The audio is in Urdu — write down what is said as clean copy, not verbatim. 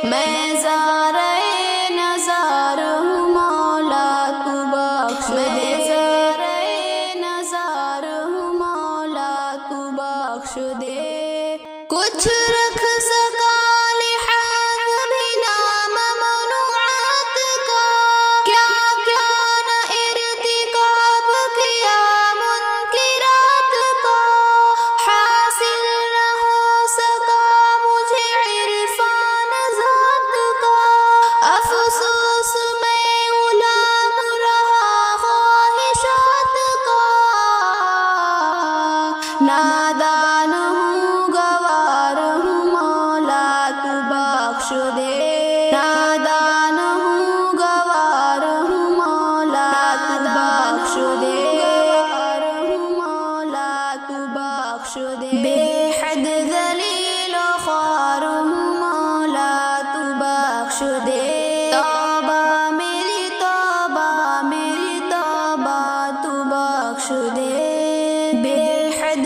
میں زارے نظر ہوں مولا تو بخش دے، میں زارے نظر ہوں مولا تو بخش دے، کچھ رکھ سکا لحاظ بھی نام ممنوعات کا، کیا کیا نہ ارتکاب کیا منکرات کا، حاصل نہ ہو سکا مجھے عرفان ذات کا، افسوس میں غلام رہا خواہشات کا، نادان ہوں گوار ہوں مولا تو بخش دے، نادان ہوں گوار ہوں مولا تو بخش دے، گوار ہوں مولا تو بخش دے، بے حد ذلیل و خوار ہوں مولا تو بخش دے، توبہ میری توبہ میری توبہ تو بخش دے، بے حد